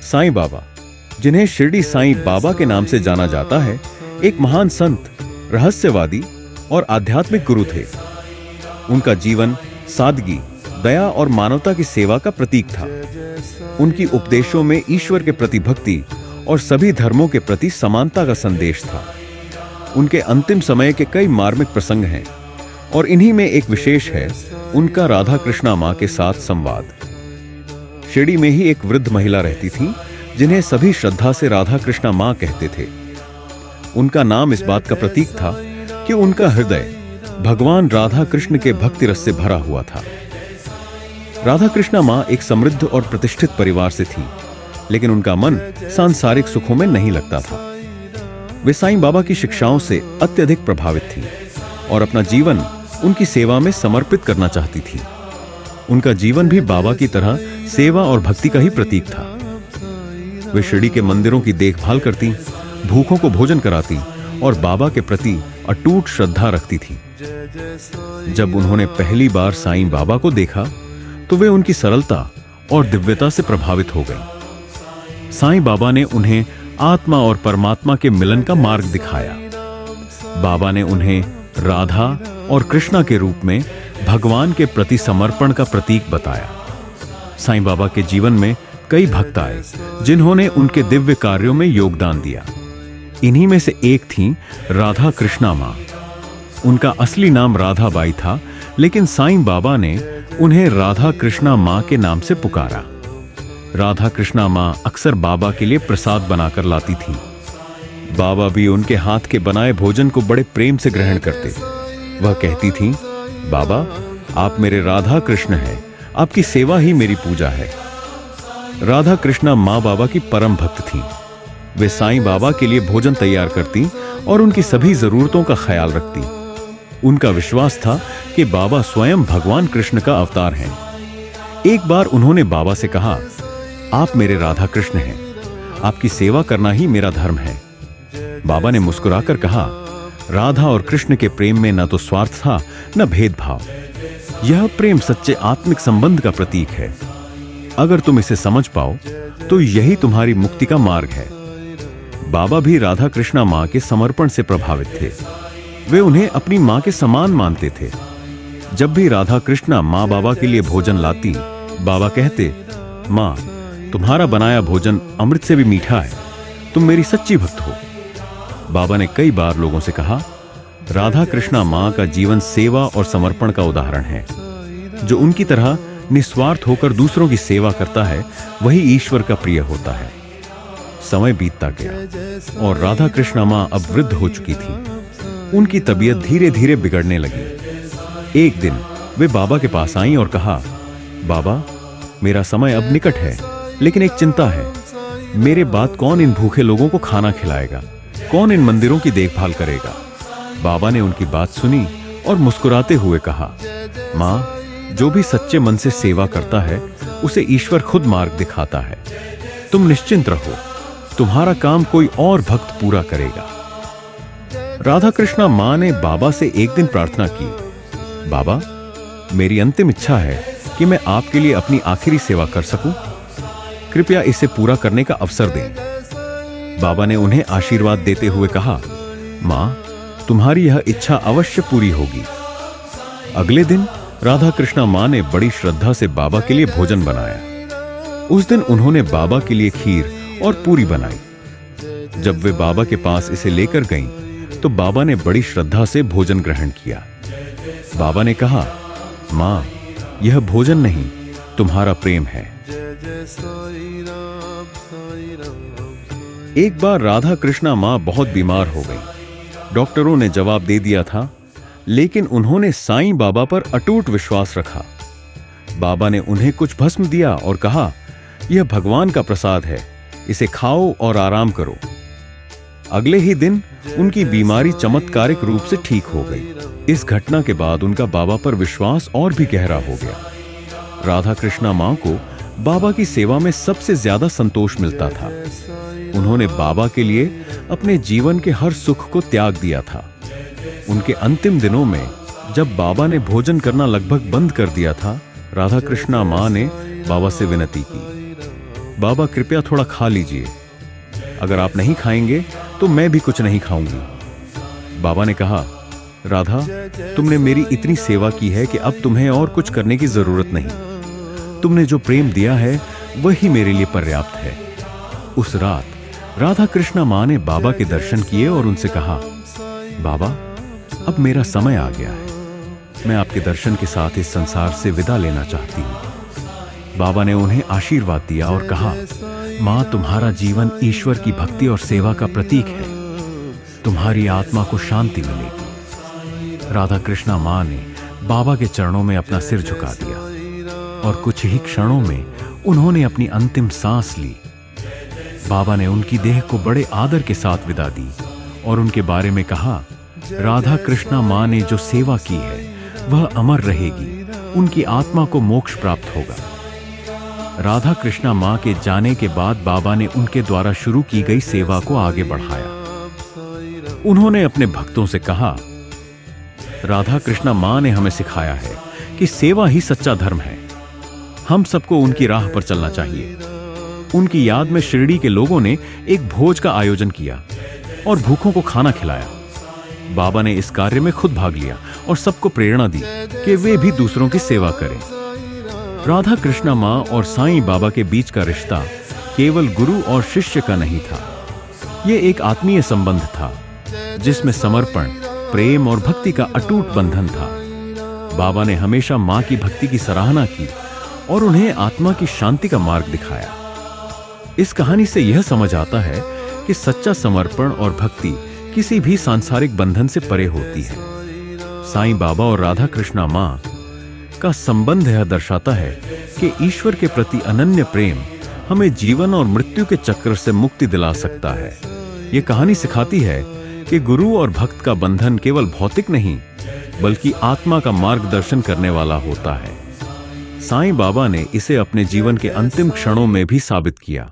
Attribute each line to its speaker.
Speaker 1: साईं बाबा, जिन्हें शिरडी साईं बाबा के नाम से जाना जाता है, एक महान संत, रहस्यवादी और आध्यात्मिक गुरु थे। उनका जीवन सादगी, दया और मानवता की सेवा का प्रतीक था। उनकी उपदेशों में ईश्वर के प्रति भक्ति और सभी धर्मों के प्रति समानता का संदेश था। उनके अंतिम समय के कई मार्मिक प्रसंग हैं और इन्हीं में एक विशेष है उनका राधा कृष्णा मां के साथ संवाद। शिरडी में ही एक वृद्ध महिला रहती थी जिन्हें सभी श्रद्धा से राधा कृष्णा मां कहते थे। उनका नाम इस बात का प्रतीक था कि उनका हृदय भगवान राधा कृष्ण के भक्ति रस से भरा हुआ था। राधा कृष्णा मां एक समृद्ध और प्रतिष्ठित परिवार से थी, लेकिन उनका मन सांसारिक सुखों में नहीं लगता था। वे साईं बाबा की शिक्षाओं से अत्यधिक प्रभावित थी और अपना जीवन उनकी सेवा में समर्पित करना चाहती थी। उनका जीवन भी बाबा की तरह सेवा और भक्ति का ही प्रतीक था। वे शिरडी के मंदिरों की देखभाल करती, भूखों को भोजन कराती और बाबा के प्रति अटूट श्रद्धा रखती थी। जब उन्होंने पहली बार साईं बाबा को देखा तो वे उनकी सरलता और दिव्यता से प्रभावित हो गई। साईं बाबा ने उन्हें आत्मा और परमात्मा के मिलन का मार्ग दिखाया। बाबा ने उन्हें राधा और कृष्णा के रूप में भगवान के प्रति समर्पण का प्रतीक बताया। साईं बाबा के जीवन में कई भक्त आए जिन्होंने उनके दिव्य कार्यों में योगदान दिया। इन्हीं में से एक थी राधा कृष्णा मां। उनका असली नाम राधा बाई था, लेकिन साईं बाबा ने उन्हें राधा कृष्णा मां के नाम से पुकारा। राधा कृष्णा मां अक्सर बाबा के लिए प्रसाद बनाकर लाती थी। बाबा भी उनके हाथ के बनाए भोजन को बड़े प्रेम से ग्रहण करते। वह कहती थीं, बाबा, आप मेरे राधा कृष्ण हैं, आपकी सेवा ही मेरी पूजा है। राधा कृष्णा मां बाबा की परम भक्त थीं। वे साईं बाबा के लिए भोजन तैयार करती और उनकी सभी जरूरतों का ख्याल रखती। उनका विश्वास था कि बाबा स्वयं भगवान कृष्ण का अवतार हैं। एक बार उन्होंने बाबा से कहा, आप मेरे राधा कृष्ण हैं, आपकी सेवा करना ही मेरा धर्म है। बाबा ने मुस्कुराकर कहा, राधा और कृष्ण के प्रेम में न तो स्वार्थ था न भेदभाव। यह प्रेम सच्चे आत्मिक संबंध का प्रतीक है। अगर तुम इसे समझ पाओ तो यही तुम्हारी मुक्ति का मार्ग है। बाबा भी राधा कृष्णा मां के समर्पण से प्रभावित थे। वे उन्हें अपनी मां के समान मानते थे। जब भी राधा कृष्णा मां बाबा के लिए भोजन लाती, बाबा कहते, मां, तुम्हारा बनाया भोजन अमृत से भी मीठा है, तुम मेरी सच्ची भक्त हो। बाबा ने कई बार लोगों से कहा, राधा कृष्णा मां का जीवन सेवा और समर्पण का उदाहरण है। जो उनकी तरह निस्वार्थ होकर दूसरों की सेवा करता है, वही ईश्वर का प्रिय होता है। समय बीतता गया और राधा कृष्णा मां अब वृद्ध हो चुकी थी। उनकी तबीयत धीरे धीरे बिगड़ने लगी। एक दिन वे बाबा के पास आईं और कहा, बाबा, मेरा समय अब निकट है, लेकिन एक चिंता है। मेरे बाद कौन इन भूखे लोगों को खाना खिलाएगा? कौन इन मंदिरों की देखभाल करेगा? बाबा ने उनकी बात सुनी और मुस्कुराते हुए कहा, मां, जो भी सच्चे मन से सेवा करता है उसे ईश्वर खुद मार्ग दिखाता है। तुम निश्चिंत रहो, तुम्हारा काम कोई और भक्त पूरा करेगा। राधा कृष्णा मां ने बाबा से एक दिन प्रार्थना की, बाबा, मेरी अंतिम इच्छा है कि मैं आपके लिए अपनी आखिरी सेवा कर सकूं। कृपया इसे पूरा करने का अवसर दें। बाबा ने उन्हें आशीर्वाद देते हुए कहा, मां, तुम्हारी यह इच्छा अवश्य पूरी होगी। अगले दिन राधा कृष्णा मां ने बड़ी श्रद्धा से बाबा के लिए भोजन बनाया। उस दिन उन्होंने बाबा के लिए खीर और पूरी बनाई। जब वे बाबा के पास इसे लेकर गईं, तो बाबा ने बड़ी श्रद्धा से भोजन ग्रहण किया। बाबा ने कहा, मां, यह भोजन नहीं, तुम्हारा प्रेम है। एक बार राधा कृष्णा मां बहुत बीमार हो गई। डॉक्टरों ने जवाब दे दिया था, लेकिन उन्होंने साईं बाबा पर अटूट विश्वास रखा। बाबा ने उन्हें कुछ भस्म दिया और कहा, यह भगवान का प्रसाद है, इसे खाओ और आराम करो। अगले ही दिन उनकी बीमारी चमत्कारिक रूप से ठीक हो गई। इस घटना के बाद उनका बाबा पर विश्वास और भी गहरा हो गया। राधा कृष्णा मां को बाबा की सेवा में सबसे ज्यादा संतोष मिलता था। उन्होंने बाबा के लिए अपने जीवन के हर सुख को त्याग दिया था। उनके अंतिम दिनों में जब बाबा ने भोजन करना लगभग बंद कर दिया था, राधा कृष्णा मां ने बाबा से विनती की, बाबा कृपया थोड़ा खा लीजिए, अगर आप नहीं खाएंगे तो मैं भी कुछ नहीं खाऊंगी। बाबा ने कहा, राधा, तुमने मेरी इतनी सेवा की है कि अब तुम्हें और कुछ करने की जरूरत नहीं। तुमने जो प्रेम दिया है वही मेरे लिए पर्याप्त है। उस रात राधा कृष्णा मां ने बाबा के दर्शन किए और उनसे कहा, बाबा, अब मेरा समय आ गया है, मैं आपके दर्शन के साथ इस संसार से विदा लेना चाहती हूं। बाबा ने उन्हें आशीर्वाद दिया और कहा, मां, तुम्हारा जीवन ईश्वर की भक्ति और सेवा का प्रतीक है, तुम्हारी आत्मा को शांति मिलेगी। राधा कृष्णा मां ने बाबा के चरणों में अपना सिर झुका दिया और कुछ ही क्षणों में उन्होंने अपनी अंतिम सांस ली। बाबा ने उनकी देह को बड़े आदर के साथ विदा दी और उनके बारे में कहा, राधा कृष्णा मां ने जो सेवा की है वह अमर रहेगी, उनकी आत्मा को मोक्ष प्राप्त होगा। राधा कृष्णा मां के जाने के बाद बाबा ने उनके द्वारा शुरू की गई सेवा को आगे बढ़ाया। उन्होंने अपने भक्तों से कहा, राधा कृष्णा मां ने हमें सिखाया है कि सेवा ही सच्चा धर्म है, हम सबको उनकी राह पर चलना चाहिए। उनकी याद में शिरडी के लोगों ने एक भोज का आयोजन किया और भूखों को खाना खिलाया। बाबा ने इस कार्य में खुद भाग लिया और सबको प्रेरणा दी कि वे भी दूसरों की सेवा करें। राधा कृष्णा मां और साईं बाबा के बीच का रिश्ता केवल गुरु और शिष्य का नहीं था, यह एक आत्मीय संबंध था जिसमें समर्पण, प्रेम और भक्ति का अटूट बंधन था। बाबा ने हमेशा मां की भक्ति की सराहना की और उन्हें आत्मा की शांति का मार्ग दिखाया। इस कहानी से यह समझ आता है कि सच्चा समर्पण और भक्ति किसी भी सांसारिक बंधन से परे होती है। साईं बाबा और राधा कृष्णा मां का संबंध यह दर्शाता है कि ईश्वर के प्रति अनन्य प्रेम हमें जीवन और मृत्यु के चक्र से मुक्ति दिला सकता है। यह कहानी सिखाती है कि गुरु और भक्त का बंधन केवल भौतिक नहीं बल्कि आत्मा का मार्गदर्शन करने वाला होता है। साईं बाबा ने इसे अपने जीवन के अंतिम क्षणों में भी साबित किया।